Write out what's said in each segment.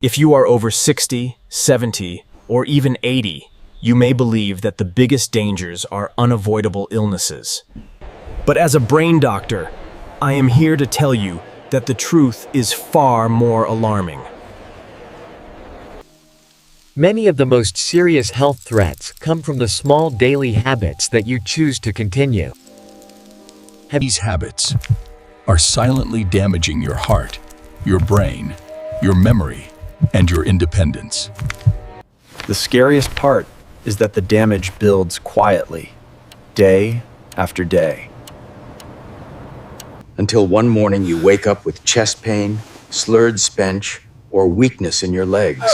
If you are over 60, 70, or even 80, you may believe that the biggest dangers are unavoidable illnesses. But as a brain doctor, I am here to tell you that the truth is far more alarming. Many of the most serious health threats come from the small daily habits that you choose to continue. These habits are silently damaging your heart, your brain, your memory, and your independence. The scariest part is that the damage builds quietly, day after day. Until one morning you wake up with chest pain, slurred speech, or weakness in your legs.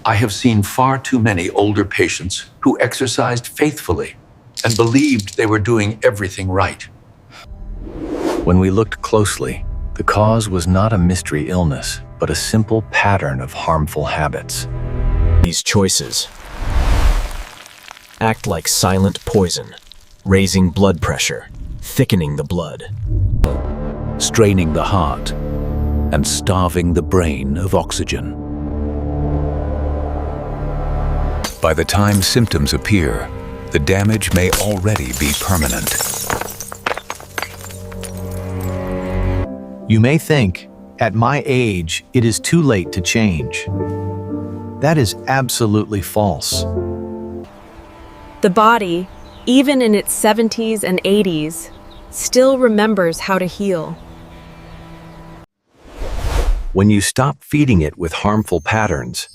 I have seen far too many older patients who exercised faithfully and believed they were doing everything right. When we looked closely, the cause was not a mystery illness, but a simple pattern of harmful habits. These choices act like silent poison, raising blood pressure, thickening the blood, Straining the heart and starving the brain of oxygen. By the time symptoms appear, the damage may already be permanent. You may think, at my age, it is too late to change. That is absolutely false. The body, even in its 70s and 80s, still remembers how to heal. When you stop feeding it with harmful patterns,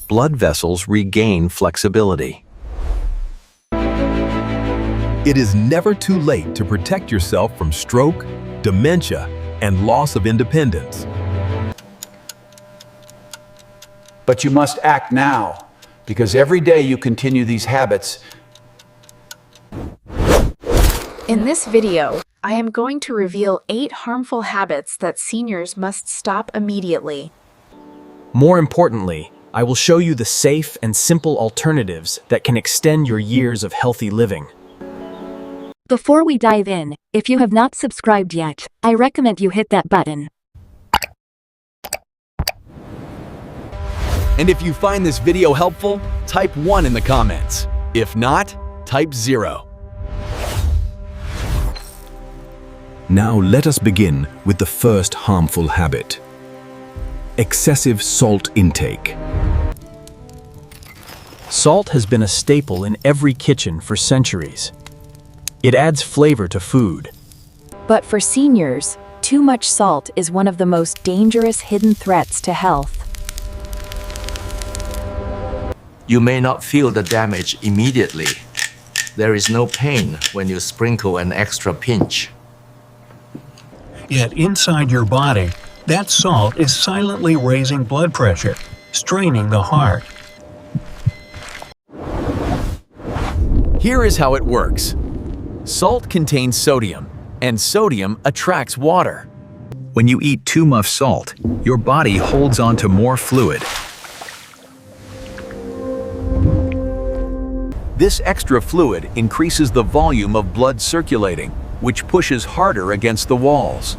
blood vessels regain flexibility. It is never too late to protect yourself from stroke, dementia, and loss of independence. But you must act now, because every day you continue these habits. In this video, I am going to reveal 8 harmful habits that seniors must stop immediately. More importantly, I will show you the safe and simple alternatives that can extend your years of healthy living. Before we dive in, if you have not subscribed yet, I recommend you hit that button. And if you find this video helpful, type 1 in the comments. If not, type 0. Now let us begin with the first harmful habit: excessive salt intake. Salt has been a staple in every kitchen for centuries. It adds flavor to food. But for seniors, too much salt is one of the most dangerous hidden threats to health. You may not feel the damage immediately. There is no pain when you sprinkle an extra pinch. Yet inside your body, that salt is silently raising blood pressure, straining the heart. Here is how it works. Salt contains sodium, and sodium attracts water. When you eat too much salt, your body holds on to more fluid. This extra fluid increases the volume of blood circulating, which pushes harder against the walls.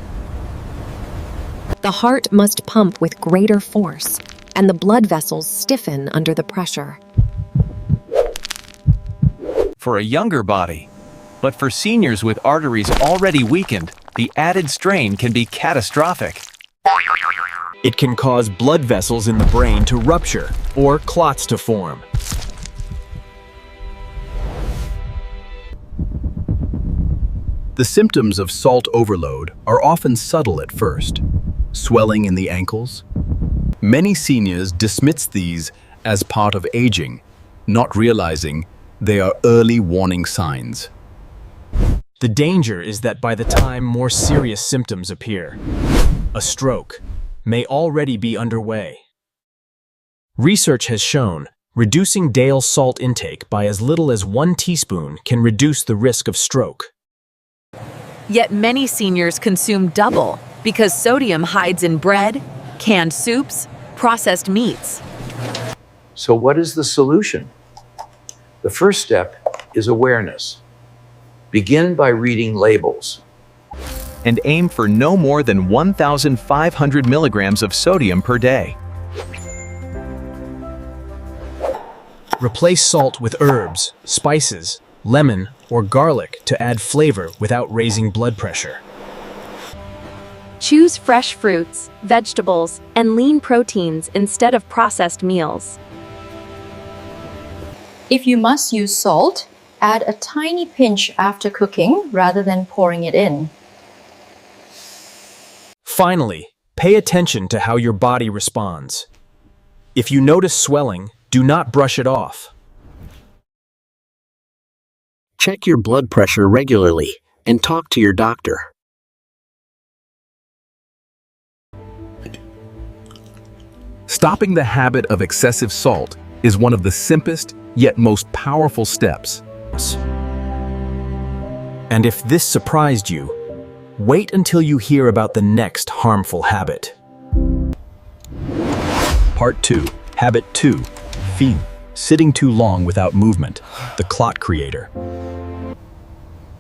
The heart must pump with greater force, and the blood vessels stiffen under the pressure. For a younger body, but for seniors with arteries already weakened, the added strain can be catastrophic. It can cause blood vessels in the brain to rupture or clots to form. The symptoms of salt overload are often subtle at first. Swelling in the ankles. Many seniors dismiss these as part of aging, not realizing they are early warning signs. The danger is that by the time more serious symptoms appear, a stroke may already be underway. Research has shown reducing daily salt intake by as little as 1 teaspoon can reduce the risk of stroke. Yet many seniors consume double because sodium hides in bread, canned soups, processed meats. So what is the solution? The first step is awareness. Begin by reading labels. and aim for no more than 1,500 milligrams of sodium per day. Replace salt with herbs, spices, lemon, or garlic to add flavor without raising blood pressure. Choose fresh fruits, vegetables, and lean proteins instead of processed meals. If you must use salt, add a tiny pinch after cooking rather than pouring it in. Finally, pay attention to how your body responds. If you notice swelling, do not brush it off. Check your blood pressure regularly and talk to your doctor. Stopping the habit of excessive salt is one of the simplest yet most powerful steps. And if this surprised you, wait until you hear about the next harmful habit. Part 2. Habit 2. Feed. Sitting too long without movement. The clot creator.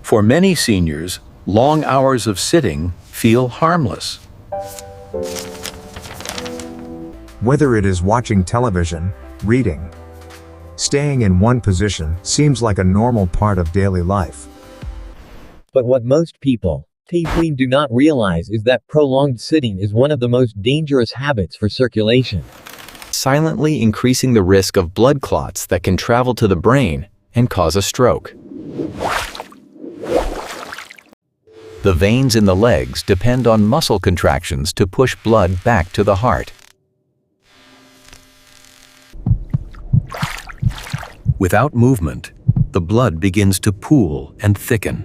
For many seniors, long hours of sitting feel harmless. Whether it is watching television, reading, staying in one position seems like a normal part of daily life. But what most people do not realize is that prolonged sitting is one of the most dangerous habits for circulation, silently increasing the risk of blood clots that can travel to the brain and cause a stroke. The veins in the legs depend on muscle contractions to push blood back to the heart. Without movement, the blood begins to pool and thicken.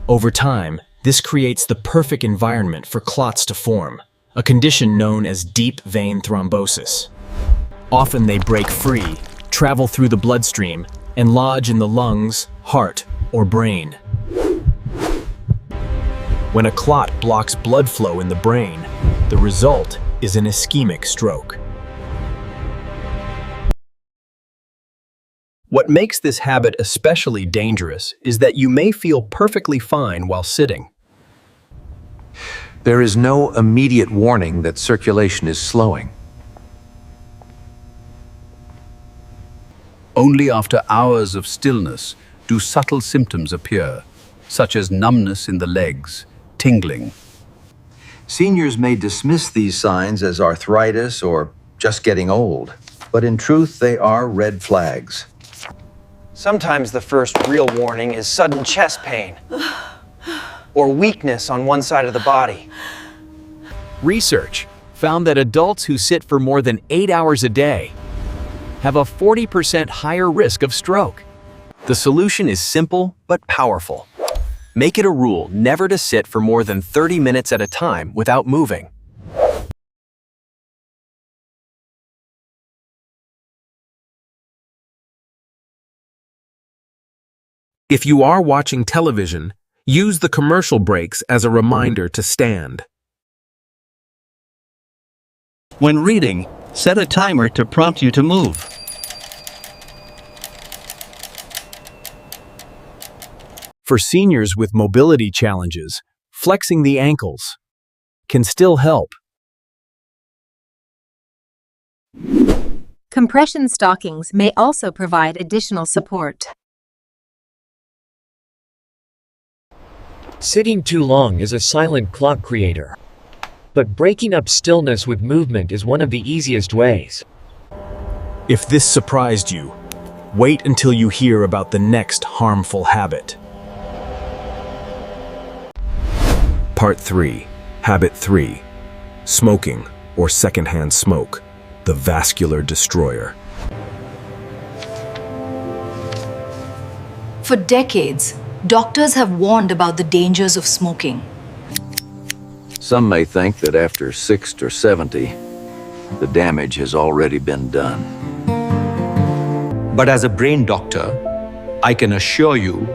Over time, this creates the perfect environment for clots to form, a condition known as deep vein thrombosis. Often they break free, travel through the bloodstream, and lodge in the lungs, heart, or brain. When a clot blocks blood flow in the brain, the result is an ischemic stroke. What makes this habit especially dangerous is that you may feel perfectly fine while sitting. There is no immediate warning that circulation is slowing. Only after hours of stillness do subtle symptoms appear, such as numbness in the legs, tingling. Seniors may dismiss these signs as arthritis or just getting old, but in truth they are red flags. Sometimes the first real warning is sudden chest pain or weakness on one side of the body. Research found that adults who sit for more than 8 hours a day have a 40% higher risk of stroke. The solution is simple but powerful. Make it a rule never to sit for more than 30 minutes at a time without moving. If you are watching television, use the commercial breaks as a reminder to stand. When reading, set a timer to prompt you to move. For seniors with mobility challenges, flexing the ankles can still help. Compression stockings may also provide additional support. Sitting too long is a silent clot creator. But breaking up stillness with movement is one of the easiest ways. If this surprised you, wait until you hear about the next harmful habit. Part 3. Habit 3. Smoking or secondhand smoke, the vascular destroyer. For decades, doctors have warned about the dangers of smoking. Some may think that after 60 or 70, the damage has already been done. But as a brain doctor, I can assure you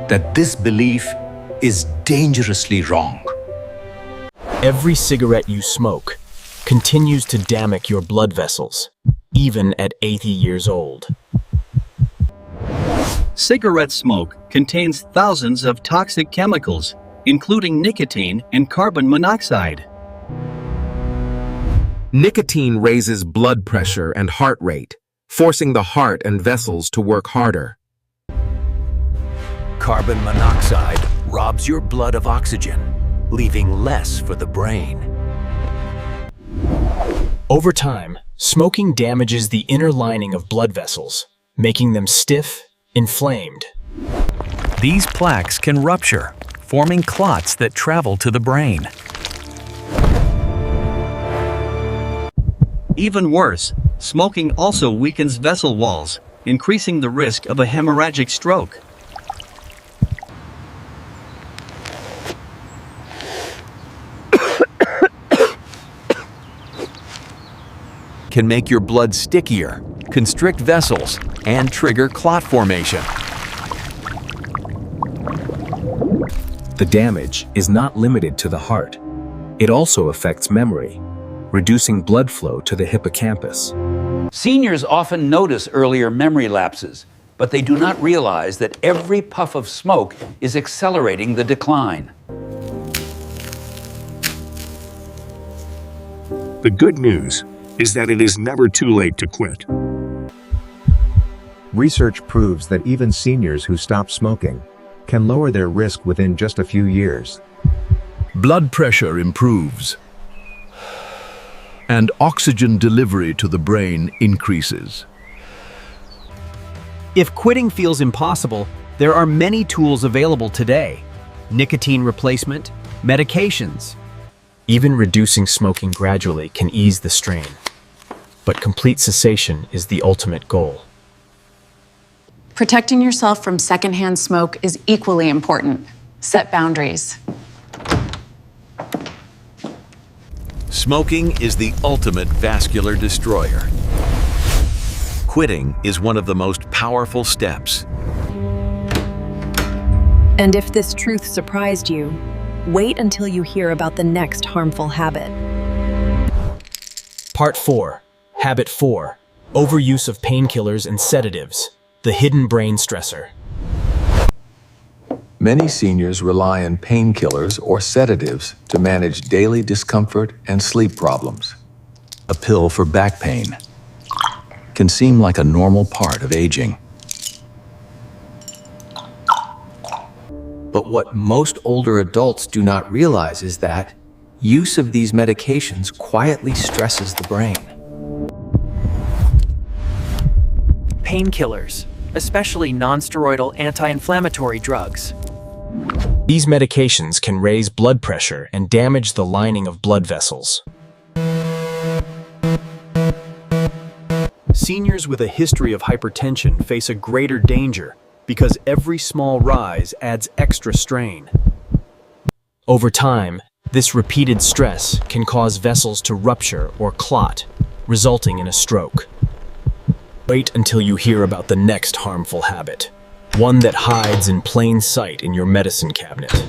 that this belief is dangerously wrong. Every cigarette you smoke continues to damage your blood vessels, even at 80 years old. Cigarette smoke contains thousands of toxic chemicals, including nicotine and carbon monoxide. Nicotine raises blood pressure and heart rate, forcing the heart and vessels to work harder. Carbon monoxide robs your blood of oxygen, leaving less for the brain. Over time, smoking damages the inner lining of blood vessels, making them stiff, inflamed. These plaques can rupture, forming clots that travel to the brain. Even worse, smoking also weakens vessel walls, increasing the risk of a hemorrhagic stroke. Can make your blood stickier, constrict vessels, and trigger clot formation. The damage is not limited to the heart. It also affects memory, reducing blood flow to the hippocampus. Seniors often notice earlier memory lapses, but they do not realize that every puff of smoke is accelerating the decline. The good news is that it is never too late to quit. Research proves that even seniors who stop smoking can lower their risk within just a few years. Blood pressure improves, and oxygen delivery to the brain increases. If quitting feels impossible, there are many tools available today. Nicotine replacement, medications. Even reducing smoking gradually can ease the strain. But complete cessation is the ultimate goal. Protecting yourself from secondhand smoke is equally important. Set boundaries. Smoking is the ultimate vascular destroyer. Quitting is one of the most powerful steps. And if this truth surprised you, wait until you hear about the next harmful habit. Part 4. Habit 4. Overuse of painkillers and sedatives. The hidden brain stressor. Many seniors rely on painkillers or sedatives to manage daily discomfort and sleep problems. A pill for back pain can seem like a normal part of aging. But what most older adults do not realize is that use of these medications quietly stresses the brain. Painkillers, especially non-steroidal anti-inflammatory drugs. These medications can raise blood pressure and damage the lining of blood vessels. Seniors with a history of hypertension face a greater danger because every small rise adds extra strain. Over time, this repeated stress can cause vessels to rupture or clot, resulting in a stroke. Wait until you hear about the next harmful habit, one that hides in plain sight in your medicine cabinet.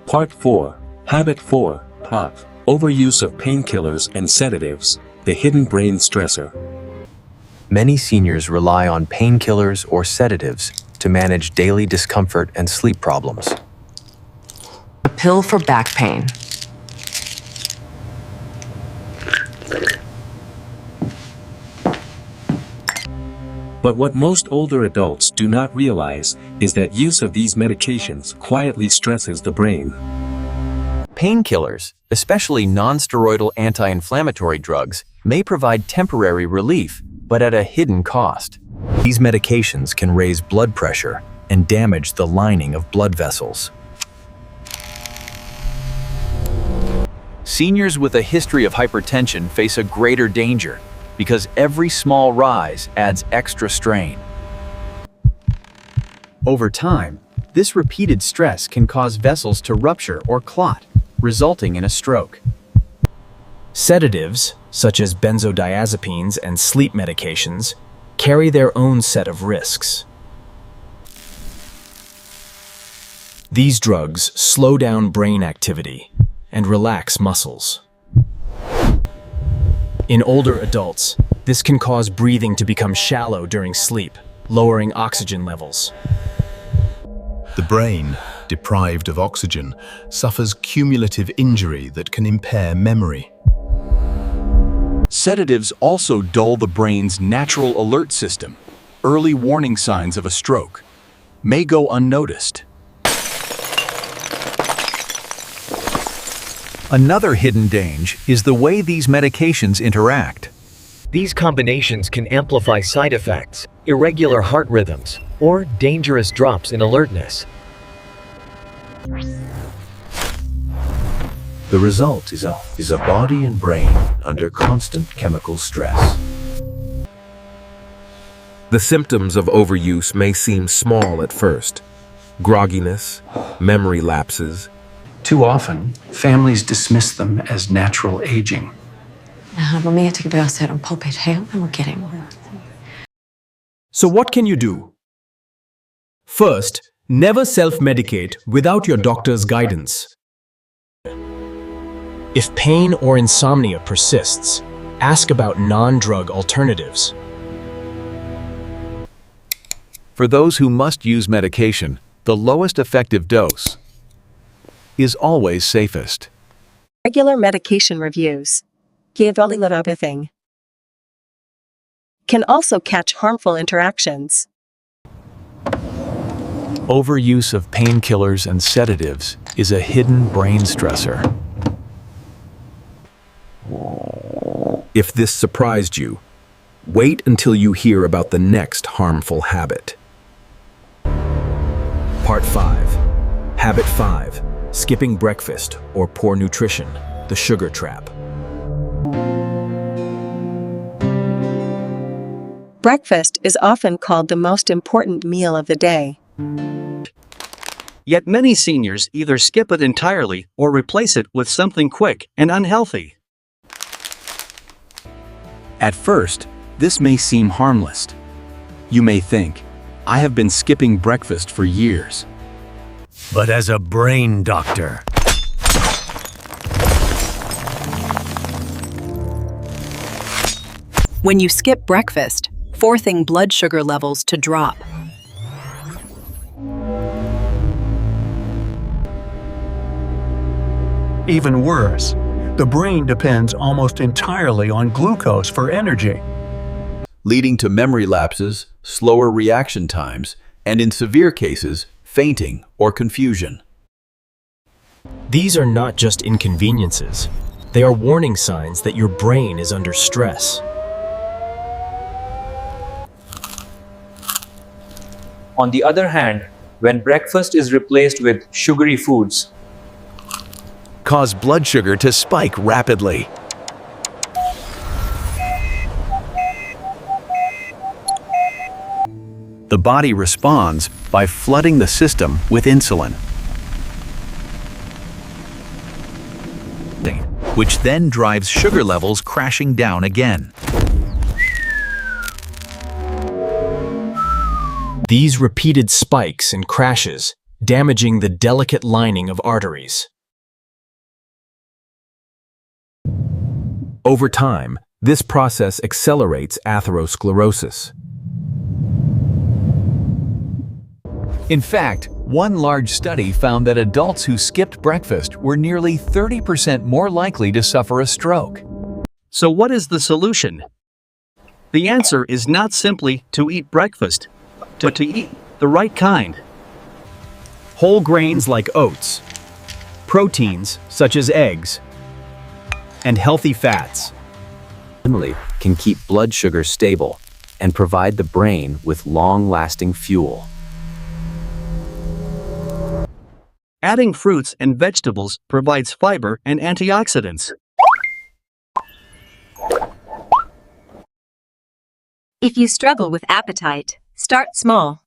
Part 4. Habit 4. POP. Overuse of painkillers and sedatives. The hidden brain stressor. Many seniors rely on painkillers or sedatives to manage daily discomfort and sleep problems. A pill for back pain. But what most older adults do not realize is that use of these medications quietly stresses the brain. Painkillers, especially non-steroidal anti-inflammatory drugs, may provide temporary relief, but at a hidden cost. These medications can raise blood pressure and damage the lining of blood vessels. Seniors with a history of hypertension face a greater danger because every small rise adds extra strain. Over time, this repeated stress can cause vessels to rupture or clot, resulting in a stroke. Sedatives, such as benzodiazepines and sleep medications, carry their own set of risks. These drugs slow down brain activity and relax muscles. In older adults, This can cause breathing to become shallow during sleep, lowering oxygen levels. The brain, deprived of oxygen, suffers cumulative injury that can impair memory. Sedatives also dull the brain's natural alert system. Early warning signs of a stroke may go unnoticed. Another hidden danger is the way these medications interact. These combinations can amplify side effects, irregular heart rhythms, or dangerous drops in alertness. The result is a body and brain under constant chemical stress. The symptoms of overuse may seem small at first. Grogginess, memory lapses. Too often, families dismiss them as natural aging. So what can you do? First, never self-medicate without your doctor's guidance. If pain or insomnia persists, ask about non-drug alternatives. For those who must use medication, the lowest effective dose is always safest. Regular medication reviews can also catch harmful interactions. Overuse of painkillers and sedatives is a hidden brain stressor. If this surprised you, wait until you hear about the next harmful habit. Part 5. Habit 5. Skipping breakfast or poor nutrition, the sugar trap. Breakfast is often called the most important meal of the day. Yet many seniors either skip it entirely or replace it with something quick and unhealthy. At first, this may seem harmless. You may think, I have been skipping breakfast for years. But as a brain doctor, When you skip breakfast, forcing blood sugar levels to drop. even worse, the brain depends almost entirely on glucose for energy. Leading to memory lapses, slower reaction times, and in severe cases, fainting or confusion. These are not just inconveniences. They are warning signs that your brain is under stress. On the other hand, when breakfast is replaced with sugary foods, cause blood sugar to spike rapidly. The body responds by flooding the system with insulin, which then drives sugar levels crashing down again. These repeated spikes and crashes, damaging the delicate lining of arteries. Over time, this process accelerates atherosclerosis. In fact, one large study found that adults who skipped breakfast were nearly 30% more likely to suffer a stroke. So what is the solution? The answer is not simply to eat breakfast, but to eat the right kind. Whole grains like oats, proteins such as eggs, and healthy fats can keep blood sugar stable and provide the brain with long-lasting fuel. Adding fruits and vegetables provides fiber and antioxidants. If you struggle with appetite, start small.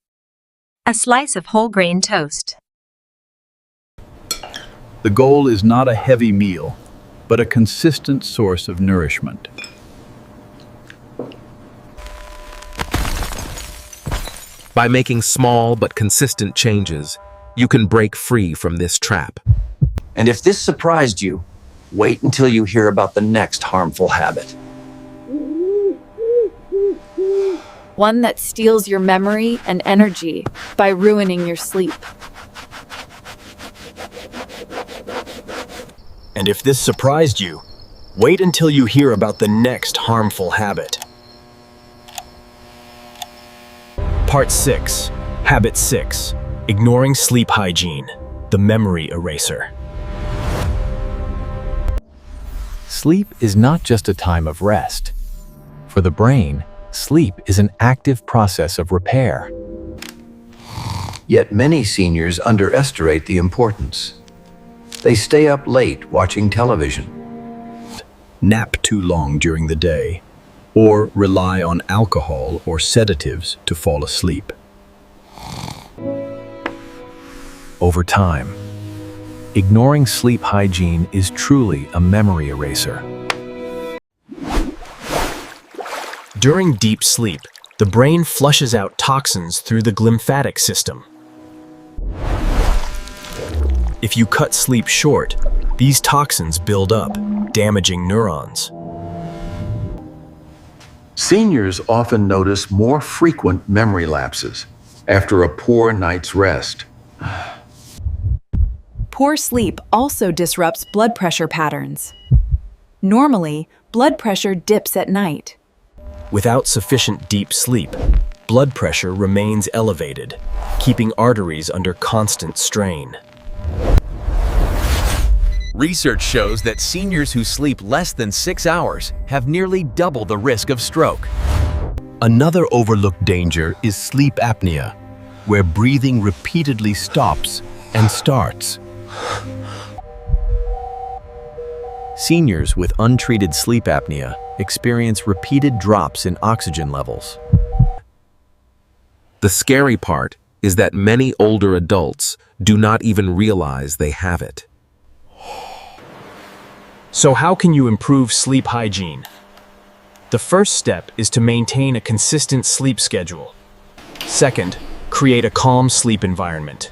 A slice of whole grain toast. The goal is not a heavy meal, but a consistent source of nourishment. By making small but consistent changes, you can break free from this trap. And if this surprised you, wait until you hear about the next harmful habit. one that steals your memory and energy by ruining your sleep. And if this surprised you, wait until you hear about the next harmful habit. Part 6. Habit 6. Ignoring sleep hygiene. The memory eraser. Sleep is not just a time of rest. For the brain, sleep is an active process of repair. Yet many seniors underestimate the importance. They stay up late watching television, Nap too long during the day, or rely on alcohol or sedatives to fall asleep. Over time, ignoring sleep hygiene is truly a memory eraser. During deep sleep, the brain flushes out toxins through the glymphatic system. If you cut sleep short, these toxins build up, damaging neurons. Seniors often notice more frequent memory lapses after a poor night's rest. Poor sleep also disrupts blood pressure patterns. Normally, blood pressure dips at night. Without sufficient deep sleep, blood pressure remains elevated, keeping arteries under constant strain. Research shows that seniors who sleep less than 6 hours have nearly double the risk of stroke. Another overlooked danger is sleep apnea, where breathing repeatedly stops and starts. Seniors with untreated sleep apnea experience repeated drops in oxygen levels. The scary part is that many older adults do not even realize they have it. So how can you improve sleep hygiene? The first step is to maintain a consistent sleep schedule. Second, create a calm sleep environment.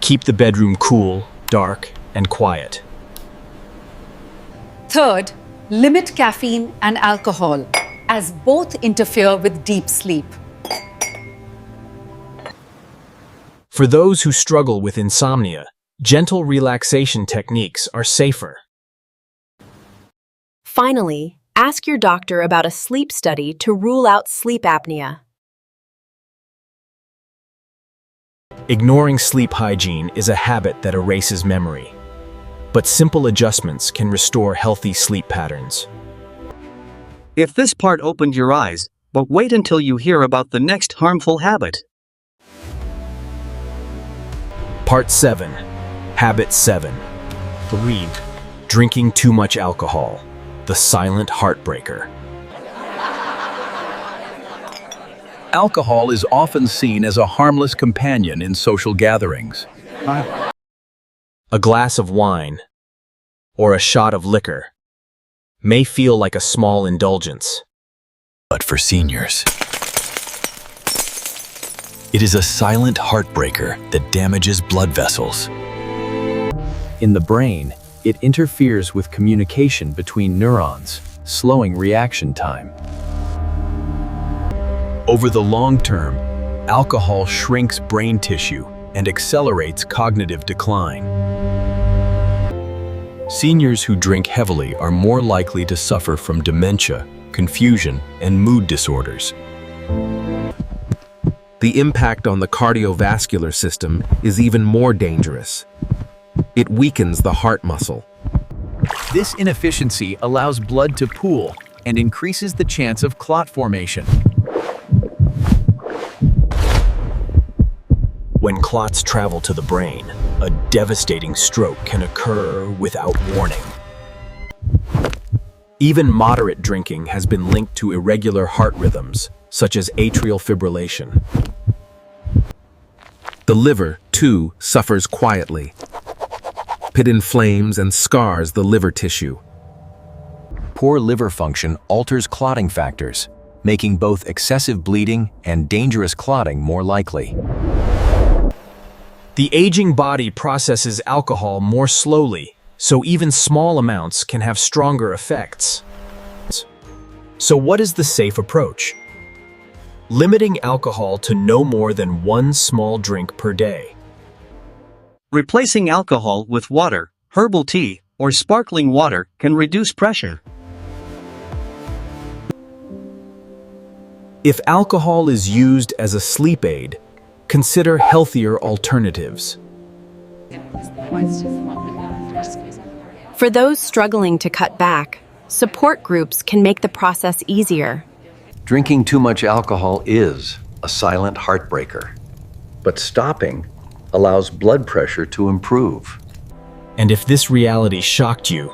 Keep the bedroom cool, dark, and quiet. Third, limit caffeine and alcohol, as both interfere with deep sleep. For those who struggle with insomnia, gentle relaxation techniques are safer. Finally, ask your doctor about a sleep study to rule out sleep apnea. Ignoring sleep hygiene is a habit that erases memory. But simple adjustments can restore healthy sleep patterns. If this part opened your eyes, but wait until you hear about the next harmful habit. Part 7. Habit 7. Read. Drinking too much alcohol. The silent heartbreaker. Alcohol is often seen as a harmless companion in social gatherings. A glass of wine or a shot of liquor may feel like a small indulgence. But for seniors, it is a silent heartbreaker that damages blood vessels. In the brain, it interferes with communication between neurons, slowing reaction time. Over the long term, alcohol shrinks brain tissue and accelerates cognitive decline. Seniors who drink heavily are more likely to suffer from dementia, confusion, and mood disorders. The impact on the cardiovascular system is even more dangerous. It weakens the heart muscle. This inefficiency allows blood to pool and increases the chance of clot formation. When clots travel to the brain, a devastating stroke can occur without warning. Even moderate drinking has been linked to irregular heart rhythms, such as atrial fibrillation. The liver, too, suffers quietly. It inflames and scars the liver tissue. Poor liver function alters clotting factors, making both excessive bleeding and dangerous clotting more likely. The aging body processes alcohol more slowly, so even small amounts can have stronger effects. So what is the safe approach? limiting alcohol to no more than one small drink per day. Replacing alcohol with water, herbal tea, or sparkling water can reduce pressure. If alcohol is used as a sleep aid, consider healthier alternatives. For those struggling to cut back, support groups can make the process easier. Drinking too much alcohol is a silent heartbreaker, but stopping allows blood pressure to improve. And if this reality shocked you,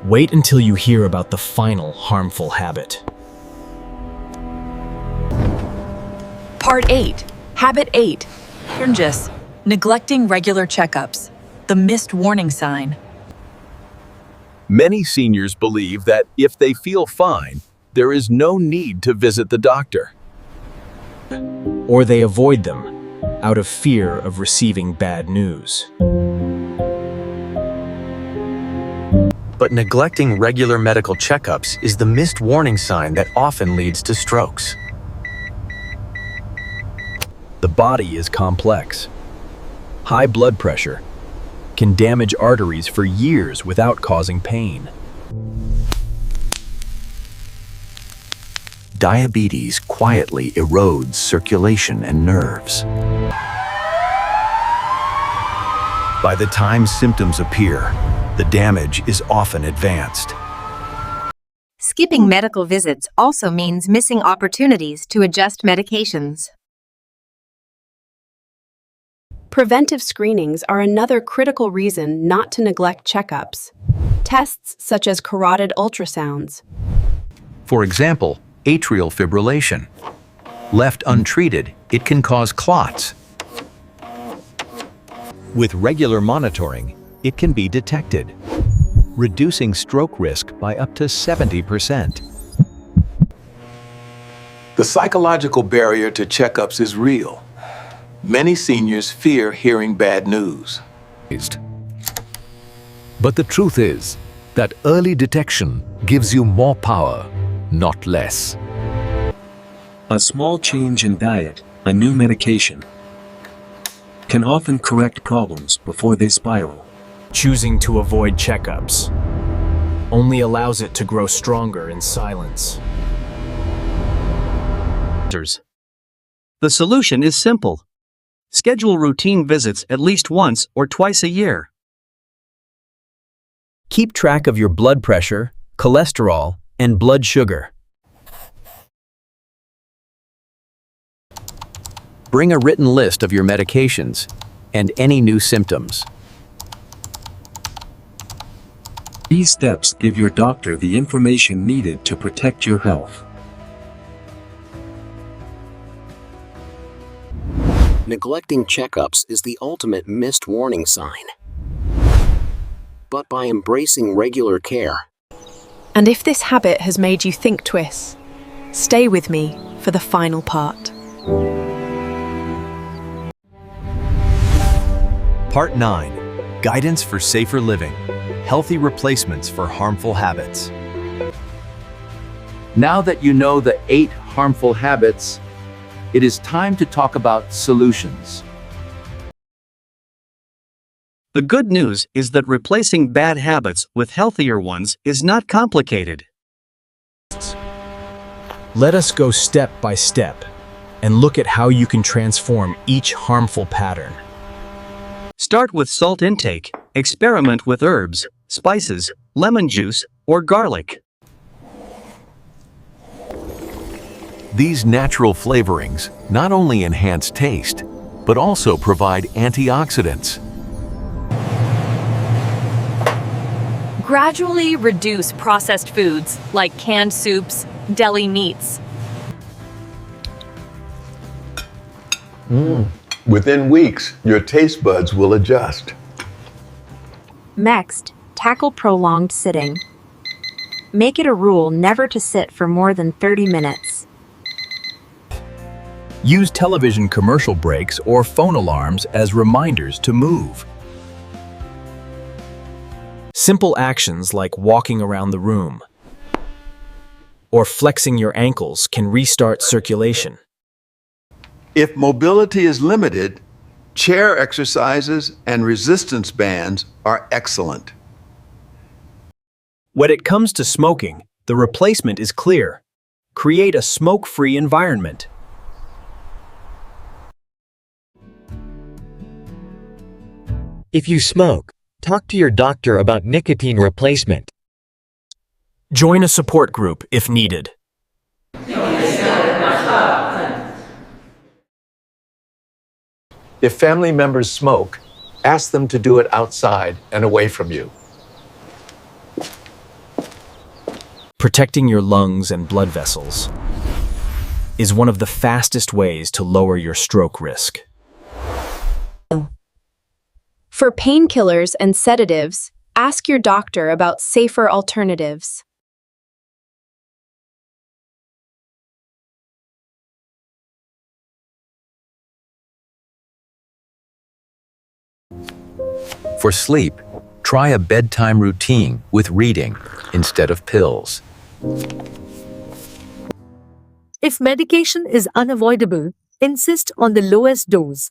wait until you hear about the final harmful habit. Part 8. Habit 8. Just neglecting regular checkups. The missed warning sign. Many seniors believe that if they feel fine, there is no need to visit the doctor. Or they avoid them out of fear of receiving bad news. But neglecting regular medical checkups is the missed warning sign that often leads to strokes. The body is complex. High blood pressure can damage arteries for years without causing pain. Diabetes quietly erodes circulation and nerves. By the time symptoms appear, the damage is often advanced. Skipping medical visits also means missing opportunities to adjust medications. Preventive screenings are another critical reason not to neglect checkups. Tests such as carotid ultrasounds. For example, atrial fibrillation. Left untreated, it can cause clots. With regular monitoring, it can be detected, reducing stroke risk by up to 70%. The psychological barrier to checkups is real. Many seniors fear hearing bad news. But the truth is that early detection gives you more power, not less. A small change in diet, a new medication, can often correct problems before they spiral. Choosing to avoid checkups only allows it to grow stronger in silence. The solution is simple. Schedule routine visits at least once or twice a year. Keep track of your blood pressure, cholesterol, and blood sugar. Bring a written list of your medications and any new symptoms. These steps give your doctor the information needed to protect your health. Neglecting checkups is the ultimate missed warning sign. But by embracing regular care, And if this habit has made you think twice, stay with me for the final part. Part 9. Guidance for Safer Living. Healthy replacements for harmful habits. Now that you know the 8 harmful habits, it is time to talk about solutions. The good news is that replacing bad habits with healthier ones is not complicated. Let us go step by step and look at how you can transform each harmful pattern. Start with salt intake. Experiment with herbs, spices, lemon juice, or garlic. These natural flavorings not only enhance taste, but also provide antioxidants. Gradually reduce processed foods like canned soups, deli meats. Within weeks, your taste buds will adjust. Next, tackle prolonged sitting. Make it a rule never to sit for more than 30 minutes. Use television commercial breaks or phone alarms as reminders to move. Simple actions like walking around the room or flexing your ankles can restart circulation. If mobility is limited, chair exercises and resistance bands are excellent. When it comes to smoking, the replacement is clear. Create a smoke-free environment. If you smoke, talk to your doctor about nicotine replacement. Join a support group if needed. If family members smoke, ask them to do it outside and away from you. Protecting your lungs and blood vessels is one of the fastest ways to lower your stroke risk. For painkillers and sedatives, ask your doctor about safer alternatives. For sleep, try a bedtime routine with reading instead of pills. If medication is unavoidable, insist on the lowest dose.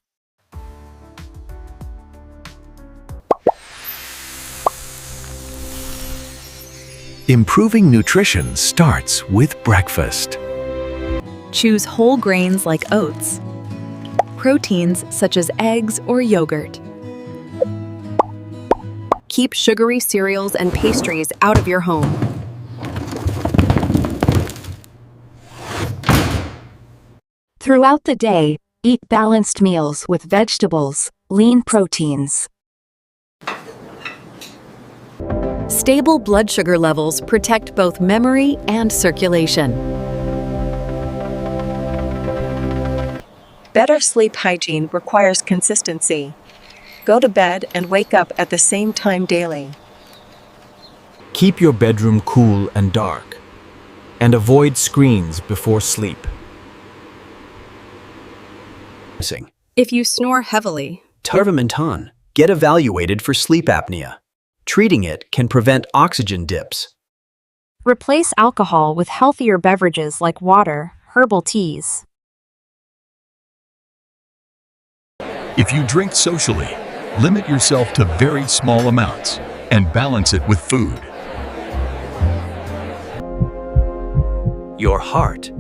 Improving nutrition starts with breakfast. Choose whole grains like oats, proteins such as eggs or yogurt. Keep sugary cereals and pastries out of your home. Throughout the day, eat balanced meals with vegetables, lean proteins. Stable blood sugar levels protect both memory and circulation. Better sleep hygiene requires consistency. Go to bed and wake up at the same time daily. Keep your bedroom cool and dark, and avoid screens before sleep. If you snore heavily, Turvamentan, get evaluated for sleep apnea. Treating it can prevent oxygen dips. Replace alcohol with healthier beverages like water, herbal teas. If you drink socially, limit yourself to very small amounts and balance it with food. Your heart,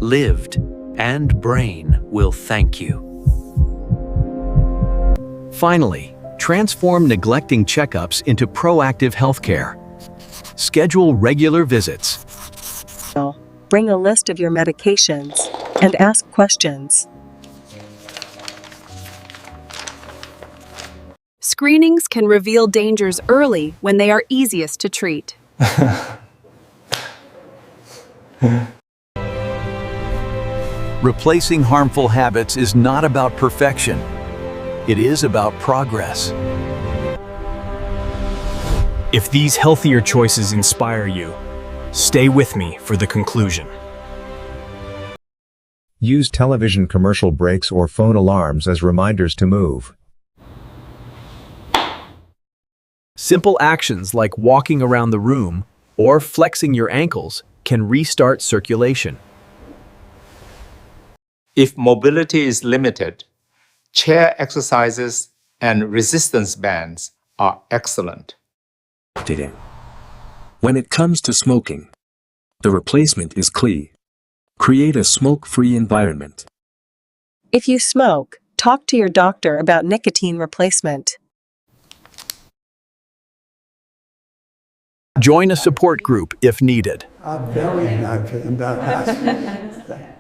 lived, and brain will thank you. Finally, transform neglecting checkups into proactive healthcare. Schedule regular visits. Bring a list of your medications and ask questions. screenings can reveal dangers early when they are easiest to treat. Replacing harmful habits is not about perfection. It is about progress. If these healthier choices inspire you, stay with me for the conclusion. Use television commercial breaks or phone alarms as reminders to move. Simple actions like walking around the room or flexing your ankles can restart circulation. If mobility is limited, chair exercises and resistance bands are excellent. When it comes to smoking, the replacement is clear. Create a smoke-free environment. If you smoke, talk to your doctor about nicotine replacement. Join a support group if needed.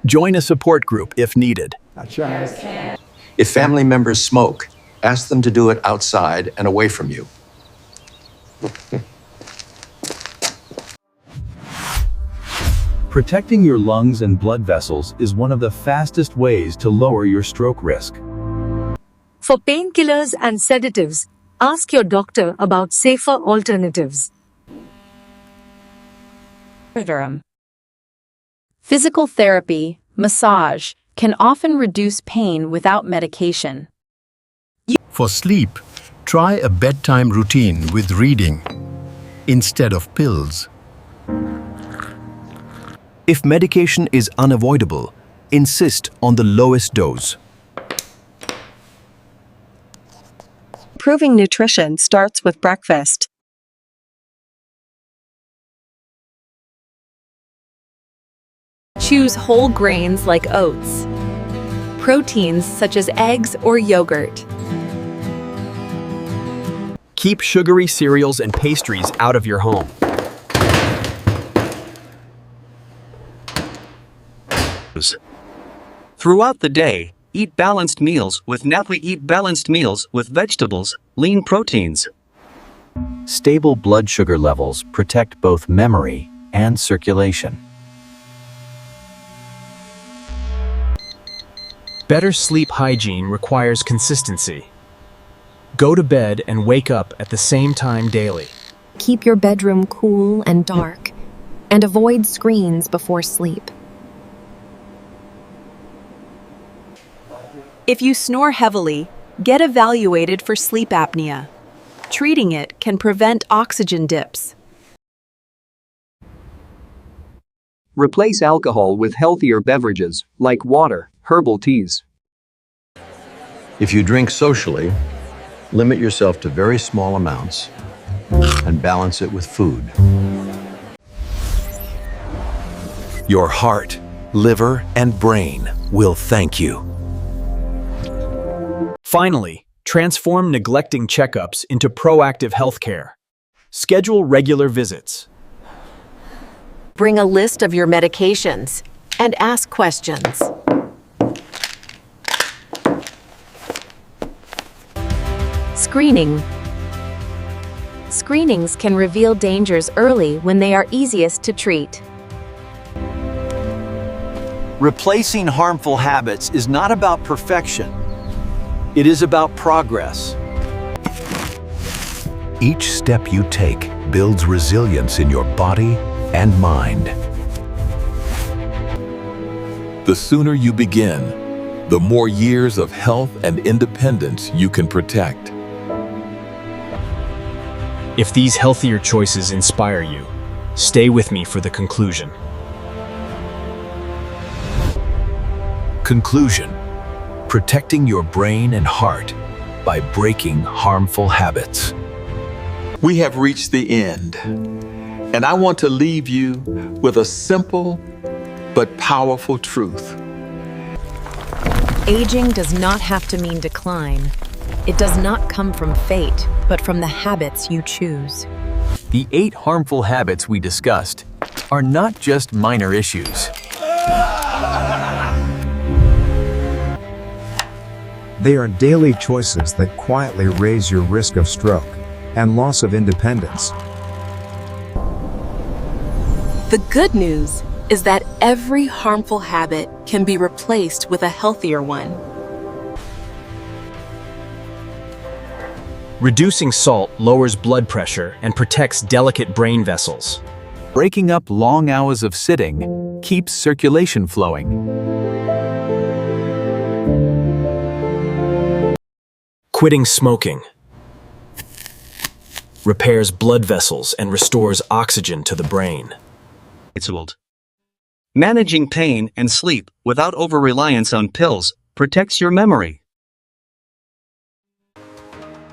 Join a support group if needed. If family members smoke, ask them to do it outside and away from you. Protecting your lungs and blood vessels is one of the fastest ways to lower your stroke risk. For painkillers and sedatives, ask your doctor about safer alternatives. Physical therapy, massage, can often reduce pain without medication. For sleep, try a bedtime routine with reading instead of pills. If medication is unavoidable, Insist on the lowest dose. Improving nutrition starts with breakfast. Choose whole grains like oats, proteins such as eggs or yogurt. Keep sugary cereals and pastries out of your home. Throughout the day, eat balanced meals with vegetables, lean proteins. Stable blood sugar levels protect both memory and circulation. Better sleep hygiene requires consistency. Go to bed and wake up at the same time daily. Keep your bedroom cool and dark, and avoid screens before sleep. If you snore heavily, get evaluated for sleep apnea. Treating it can prevent oxygen dips. Replace alcohol with healthier beverages, like water, herbal teas. If you drink socially, limit yourself to very small amounts and balance it with food. Your heart, liver, and brain will thank you. Finally, transform neglecting checkups into proactive healthcare. Schedule regular visits. Bring a list of your medications and ask questions. Screening. Screenings can reveal dangers early when they are easiest to treat. Replacing harmful habits is not about perfection. It is about progress. Each step you take builds resilience in your body and mind. The sooner you begin, the more years of health and independence you can protect. If these healthier choices inspire you, stay with me for the conclusion. Conclusion: protecting your brain and heart by breaking harmful habits. We have reached the end, and I want to leave you with a simple but powerful truth. Aging does not have to mean decline. It does not come from fate, but from the habits you choose. The 8 harmful habits we discussed are not just minor issues. They are daily choices that quietly raise your risk of stroke and loss of independence. The good news is that every harmful habit can be replaced with a healthier one. Reducing salt lowers blood pressure and protects delicate brain vessels. Breaking up long hours of sitting keeps circulation flowing. Quitting smoking repairs blood vessels and restores oxygen to the brain. Managing pain and sleep without over-reliance on pills protects your memory.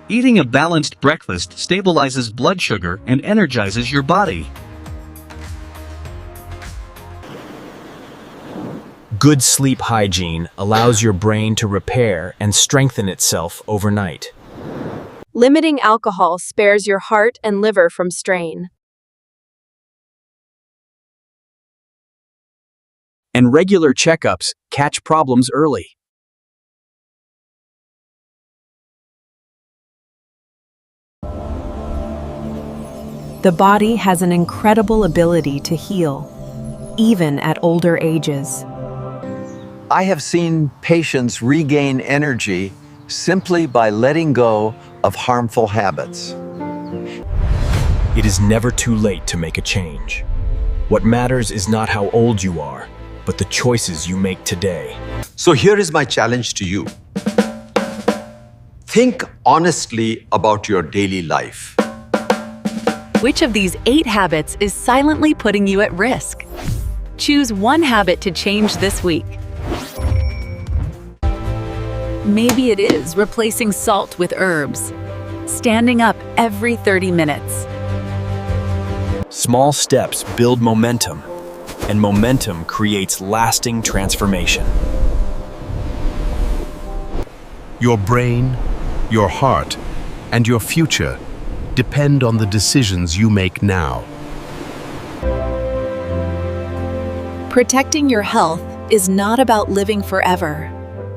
Eating a balanced breakfast stabilizes blood sugar and energizes your body. Good sleep hygiene allows your brain to repair and strengthen itself overnight. Limiting alcohol spares your heart and liver from strain. And regular checkups catch problems early. The body has an incredible ability to heal, even at older ages. I have seen patients regain energy simply by letting go of harmful habits. It is never too late to make a change. What matters is not how old you are, but the choices you make today. So here is my challenge to you. Think honestly about your daily life. Which of these 8 habits is silently putting you at risk? Choose one habit to change this week. Maybe it is replacing salt with herbs. Standing up every 30 minutes. Small steps build momentum, and momentum creates lasting transformation. Your brain, your heart, and your future depend on the decisions you make now. Protecting your health is not about living forever,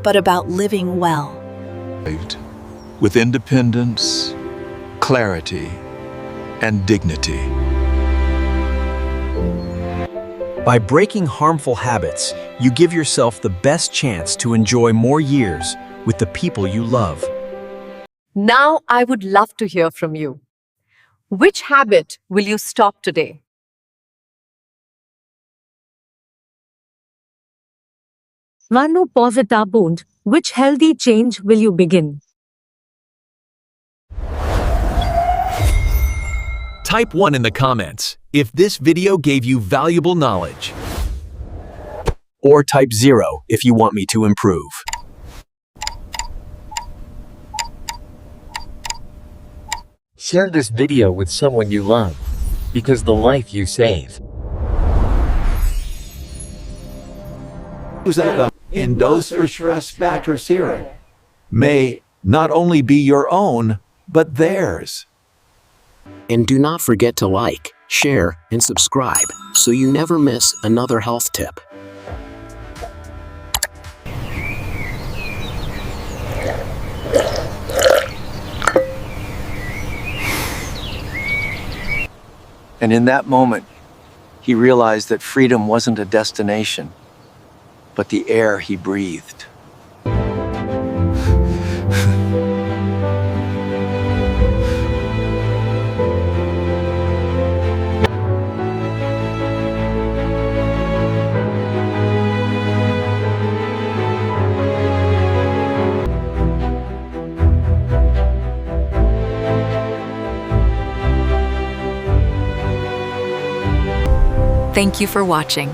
but about living well. With independence, clarity, and dignity. By breaking harmful habits, you give yourself the best chance to enjoy more years with the people you love. Now I would love to hear from you. Which habit will you stop today? Vanu Positabund, which healthy change will you begin? Type 1 in the comments if this video gave you valuable knowledge. Or type 0 if you want me to improve. Share this video with someone you love, because the life you save. In dose or stress factor serum may not only be your own, but theirs. And do not forget to like, share, and subscribe so you never miss another health tip. And in that moment, he realized that freedom wasn't a destination, but the air he breathed. Thank you for watching.